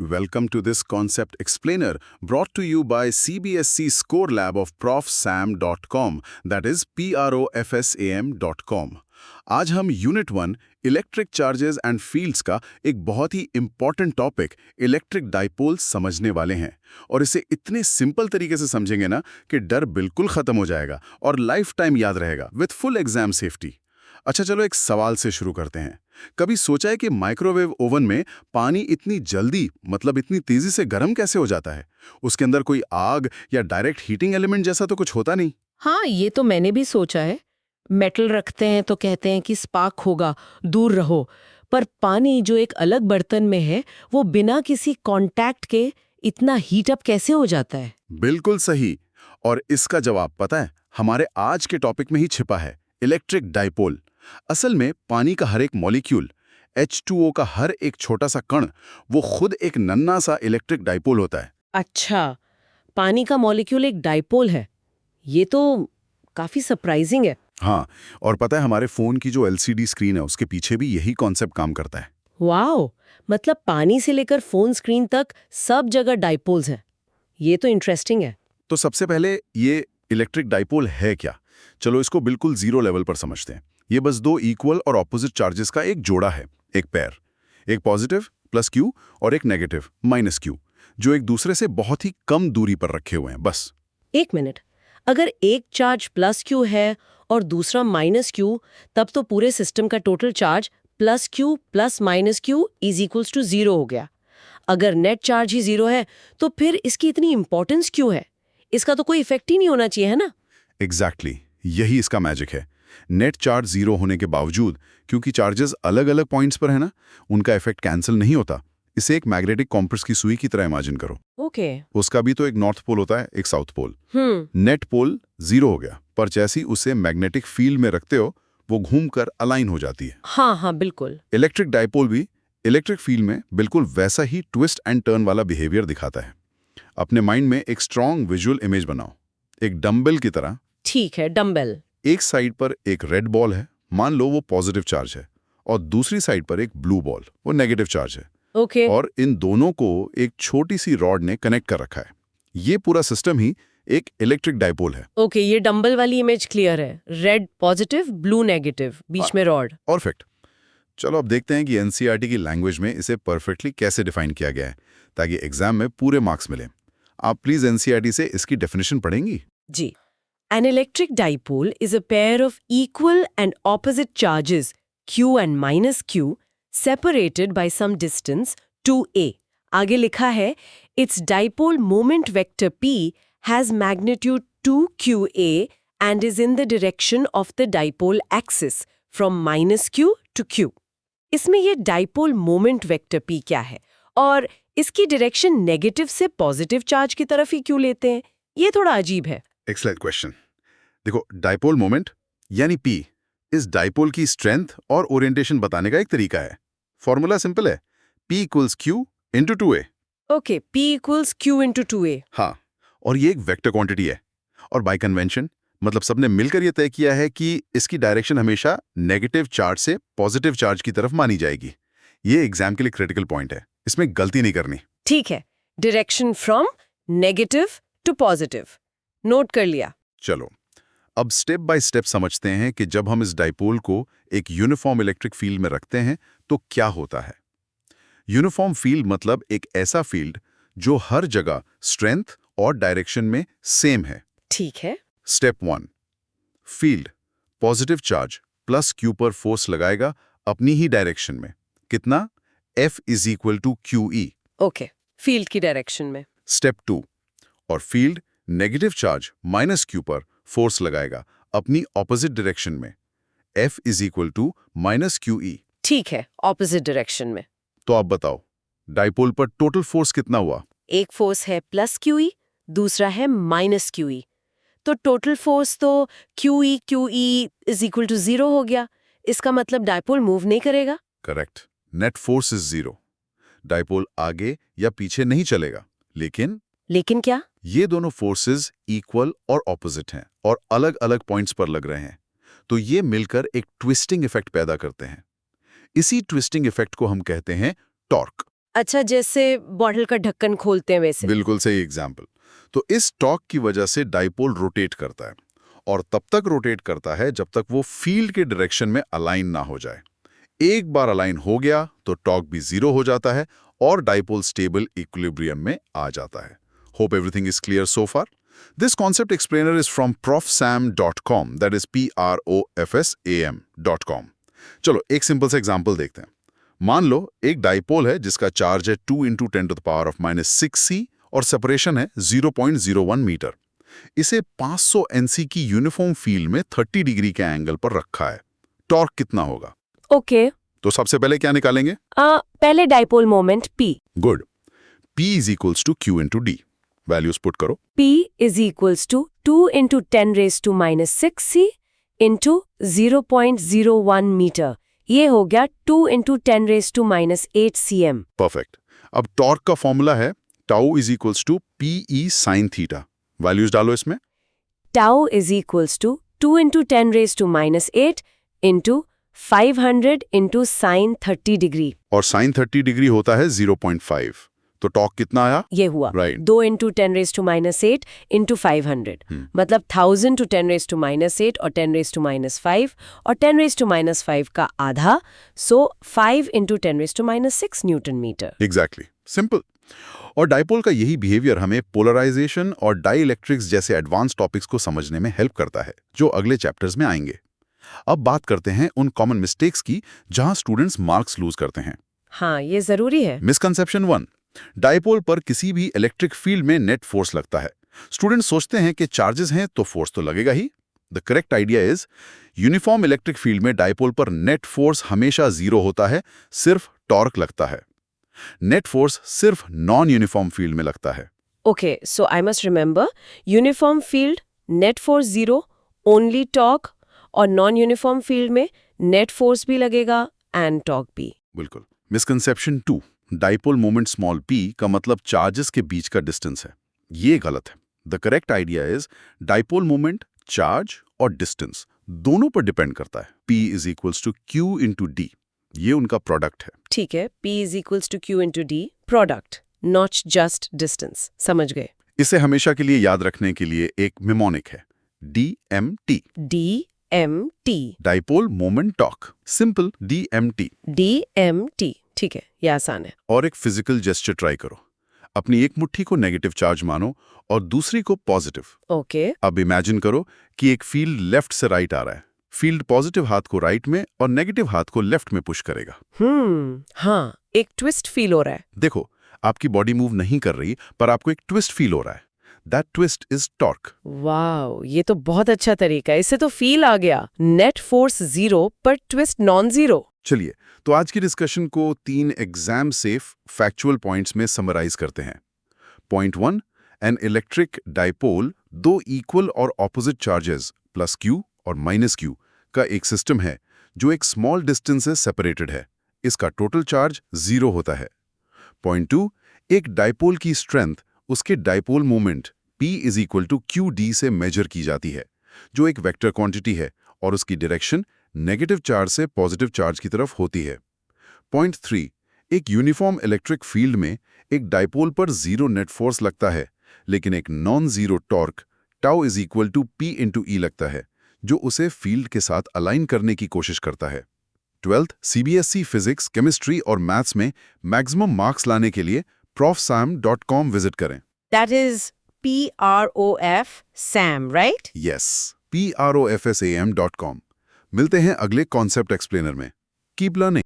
Welcome to this concept explainer brought to you by CBSC Score Lab of profsam.com, that is profsam.com. आज हम unit 1 electric charges and fields का एक बहुत ही important topic electric dipoles समझने वाले हैं और इसे इतने सिंपल तरीके से समझेंगे ना कि डर बिल्कुल खत्म हो जाएगा और लाइफ टाइम याद रहेगा विद फुल एग्जाम सेफ्टी। अच्छा चलो एक सवाल से शुरू करते हैं। कभी सोचा है कि माइक्रोवेव ओवन में पानी इतनी जल्दी मतलब इतनी तेजी से गर्म कैसे हो जाता है? उसके अंदर कोई आग या डायरेक्ट हीटिंग एलिमेंट जैसा तो कुछ होता नहीं। हाँ, ये तो मैंने भी सोचा है। मेटल रखते हैं तो कहते हैं कि स्पार्क होगा, दूर रहो। पर पानी जो एक अलग बर्तन में है, वो बिना किसी कांटेक्ट के इतना हीट अप कैसे हो जाता है? बिल्कुल सही। और इसका जवाब पता है, हमारे आज के टॉपिक में ही छिपा है, इलेक्ट्रिक डाइपोल। असल में पानी का हर एक मॉलिक्यूल, H2O का हर एक छोटा सा कण, वो खुद एक नन्हा सा इलेक्ट्रिक डाइपोल होता है। अच्छा, पानी का मॉलिक्यूल एक डाइपोल है। ये तो काफी सरप्राइजिंग है। हाँ, और पता है हमारे फोन की जो LCD स्क्रीन है उसके पीछे भी यही कॉन्सेप्ट काम करता है। वाओ, मतलब पानी से लेकर फोन स्क्रीन तक सब जगह डाइपोल्स हैं। ये तो इंटरेस्टिंग है। तो सबसे पहले ये इलेक्ट्रिक डाइपोल है क्या? चलो इसको बिल्कुल जीरो लेवल पर समझते हैं। ये बस दो इक्वल और ऑपोजिट चार्जेस का एक जोड़ा है, एक पेयर। एक पॉजिटिव प्लस क्यू और एक नेगेटिव माइनस क्यू, जो एक दूसरे से बहुत ही कम दूरी पर रखे हुए हैं बस। एक मिनट, अगर एक चार्ज प्लस क्यू है और दूसरा माइनस क्यू, तब तो पूरे सिस्टम का total charge plus q plus minus q is equals to 0 हो गया। अगर नेट चार्ज ही 0 है, तो फिर इसकी इतनी इंपॉर्टेंस क्यों है? इसका तो कोई इफेक्ट ही नहीं होना चाहिए, है ना? एग्जैक्टली, यही इसका मैजिक है। नेट चार्ज जीरो होने के बावजूद, क्योंकि चार्जेस अलग अलग पॉइंट्स पर है ना, उनका इफेक्ट कैंसिल नहीं होता। इसे एक मैग्नेटिक कॉम्पास की सुई की तरह इमेजिन करो। ओके। उसका भी तो एक नॉर्थ पोल होता है, एक साउथ पोल। नेट पोल 0 हो गया, पर जैसे ही उसे मैग्नेटिक फील्ड में रखते हो, वो घूमकर अलाइन हो जाती है। हाँ हाँ, बिल्कुल। इलेक्ट्रिक डाइपोल भी इलेक्ट्रिक फील्ड में बिल्कुल वैसा ही ट्विस्ट एंड टर्न वाला बिहेवियर दिखाता है। अपने माइंड में एक स्ट्रॉन्ग विजुअल इमेज बनाओ, एक डंबल की तरह। ठीक है, डंबल। एक साइड पर एक रेड बॉल है, मान लो वो पॉजिटिव चार्ज है, और दूसरी साइड पर एक ब्लू बॉल, वो नेगेटिव चार्ज है। ओके। और इन दोनों को एक छोटी सी रॉड ने कनेक्ट कर रखा है। ये पूरा सिस्टम ही एक इलेक्ट्रिक डाइपोल है। ओके, ये डंबल वाली इमेज क्लियर है। रेड पॉजिटिव, ब्लू नेगेटिव, बीच में रॉड। परफेक्ट। चलो अब देखते हैं कि एनसीईआरटी की लैंग्वेज में इसे परफेक्टली कैसे डिफाइन किया गया है, ताकि एग्जाम में पूरे मार्क्स मिले। आप प्लीज एनसीईआरटी से इसकी डेफिनेशन पढ़ेंगी? जी। An electric dipole is a pair of equal and opposite charges q and minus q separated by some distance 2a. आगे लिखा है, its dipole moment vector p has magnitude 2qa and is in the direction of the dipole axis from minus q to q. इसमें ये dipole moment vector p क्या है और इसकी direction negative से पॉजिटिव चार्ज की तरफ ही क्यों लेते हैं? ये थोड़ा अजीब है। Excellent question. देखो, डाइपोल मोमेंट यानी P इस डाइपोल की स्ट्रेंथ और ओरिएंटेशन बताने का एक तरीका है। फॉर्मूला सिंपल है, P equals Q into 2A। Okay, P equals Q into 2A। हाँ, और ये एक वेक्टर क्वांटिटी है, और बाय कन्वेंशन मतलब सबने मिलकर ये तय किया है कि इसकी डायरेक्शन हमेशा नेगेटिव चार्ज से पॉजिटिव चार्ज की तरफ मानी जाएगी। ये एग्जाम के लिए क्रिटिकल पॉइंट है, इसमें गलती नहीं करनी। ठीक है, direction from negative to positive, note कर लिया। चलो अब स्टेप बाय स्टेप समझते हैं कि जब हम इस डाइपोल को एक यूनिफॉर्म इलेक्ट्रिक फील्ड में रखते हैं तो क्या होता है। यूनिफॉर्म फील्ड मतलब एक ऐसा फील्ड जो हर जगह स्ट्रेंथ और डायरेक्शन में सेम है। ठीक है। Step 1, field positive charge plus q पर फोर्स लगाएगा अपनी ही डायरेक्शन में। कितना? F is equal to QE। Okay, field की डायरेक्शन में। स्टेप 2, और field negative charge minus q पर फोर्स लगाएगा अपनी ऑपोजिट डायरेक्शन में। F is equal to minus QE। ठीक है, ऑपोजिट डायरेक्शन में। तो आप बताओ, डाइपोल पर टोटल फोर्स कितना हुआ? एक फोर्स है प्लस QE, दूसरा है माइनस QE। तो टोटल फोर्स तो QE इज इक्वल टू 0 हो गया। इसका मतलब डाइपोल मूव नहीं करेगा। Correct, net force is 0। Dipole आगे या पीछे नहीं चलेगा, लेकिन क्या? ये दोनों फोर्सेस इक्वल और ऑपोजिट हैं और अलग अलग पॉइंट्स पर लग रहे हैं, तो ये मिलकर एक ट्विस्टिंग इफेक्ट पैदा करते हैं। इसी ट्विस्टिंग इफेक्ट को हम कहते हैं टॉर्क। अच्छा, जैसे बॉटल का ढक्कन खोलते हैं वैसे। बिल्कुल सही एग्जाम्पल। तो इस टॉर्क की वजह से डाइपोल रोटेट करता है और तब तक रोटेट करता है जब तक वो फील्ड के डायरेक्शन में अलाइन ना हो जाए। एक बार अलाइन हो गया तो टॉर्क भी 0 हो जाता है और डाइपोल स्टेबल इक्विलिब्रियम में आ जाता है। Hope everything is clear so far. This concept explainer is from profsam.com, that is profsam.com. चलो एक सिंपल सा एग्जांपल देखते हैं। मान लो एक डाइपोल है जिसका चार्ज है 2 × 10⁻⁶c और सेपरेशन है 0.01 मीटर। इसे 500 NC की यूनिफॉर्म फील्ड में 30 डिग्री के एंगल पर रखा है। टॉर्क कितना होगा? ओके। तो सबसे पहले क्या निकालेंगे? पहले dipole moment P। Good. P is equals to Q into D. Values put करो। P is equals to 2 × 10⁻⁶c into 0.01 metre. ये हो गया 2 × 10⁻⁸ cm। परफेक्ट। अब टॉर्क का फॉर्मूला है tau is equals to PE sin theta. Values डालो इसमें। Tau is equals to 2 × 10⁻⁸ into 500 × sin 30 degree. और sin 30 डिग्री होता है 0.5। तो टॉर्क कितना आया? ये हुआ Right. 2 × 10⁻⁸ into 500, मतलब 1000 to 10⁻⁸ और 10⁻⁵ और 10⁻⁵ का आधा, सो 5 × 10⁻⁶ न्यूटन मीटर। Exactly, simple. और डाइपोल का यही बिहेवियर हमें पोलराइजेशन और डाइइलेक्ट्रिक्स जैसे एडवांस टॉपिक्स को समझने में हेल्प करता है, जो अगले चैप्टर्स में आएंगे। अब बात करते हैं उन कॉमन मिस्टेक्स की जहां स्टूडेंट्स मार्क्स लूज करते हैं। हाँ, ये जरूरी है। मिसकंसेप्शन 1, डाइपोल पर किसी भी इलेक्ट्रिक फील्ड में नेट फोर्स लगता है। स्टूडेंट्स सोचते हैं कि चार्जेस हैं तो फोर्स तो लगेगा ही। The correct idea is uniform electric field में डाइपोल पर नेट फोर्स हमेशा 0 होता है, सिर्फ टॉर्क लगता है। नेट फोर्स सिर्फ नॉन यूनिफॉर्म फील्ड में लगता है। Okay, so I must remember, uniform field net force 0, only torque, और नॉन यूनिफॉर्म फील्ड में नेट फोर्स भी लगेगा एंड टॉर्क भी। बिल्कुल। Misconception 2, dipole moment small p का मतलब चार्जेस के बीच का डिस्टेंस है। ये गलत है। The correct idea is dipole moment charge और डिस्टेंस दोनों पर डिपेंड करता है। p is equals to q into d, ये उनका प्रोडक्ट है। ठीक है, P is equals to Q into D, product, not just distance. समझ गए। इसे हमेशा के लिए याद रखने के लिए एक निमोनिक है, DMT, DMT। Dipole moment torque, simple DMT। DMT, ठीक है, ये आसान है। और एक फिजिकल जेस्चर ट्राई करो। अपनी एक मुट्ठी को नेगेटिव चार्ज मानो और दूसरी को पॉजिटिव। ओके। अब इमेजिन करो कि एक फील्ड लेफ्ट से राइट आ रहा है। फील्ड पॉजिटिव हाथ को राइट में और नेगेटिव हाथ को लेफ्ट में पुश करेगा। हाँ, एक ट्विस्ट फील हो रहा है। देखो, आपकी बॉडी मूव नहीं कर रही, पर आपको एक ट्विस्ट फील हो रहा है। That twist is torque. Wow, ये तो बहुत अच्छा तरीका है। इससे तो फील आ गया। नेट फोर्स 0 पर ट्विस्ट नॉन 0। चलिए, तो आज की डिस्कशन को 3 एग्जाम सेफ फैक्चुअल पॉइंट्स में समराइज करते हैं। Point 1, an electric dipole 2 equal और ऑपोजिट चार्जेस प्लस Q और माइनस Q का एक सिस्टम है जो एक स्मॉल डिस्टेंस से सेपरेटेड है। इसका टोटल चार्ज 0 होता है। पॉइंट 2, एक डाइपोल की स्ट्रेंथ उसके dipole moment P is equal to QD से मेजर की जाती है, जो एक वेक्टर क्वांटिटी है और उसकी डायरेक्शन नेगेटिव चार्ज से पॉजिटिव चार्ज की तरफ होती है। पॉइंट 3, एक यूनिफॉर्म इलेक्ट्रिक फील्ड में एक डाइपोल पर 0 नेट फोर्स लगता है, लेकिन एक non zero torque tau is equal to P into E लगता है, जो उसे फील्ड के साथ अलाइन करने की कोशिश करता है। 12th CBSE फिजिक्स, केमिस्ट्री और मैथ्स में मैक्सिमम मार्क्स लाने के लिए profsam.com विजिट करें। That is PROF SAM, right? Yes, profsam.com। मिलते हैं अगले कॉन्सेप्ट एक्सप्लेनर में। Keep learning.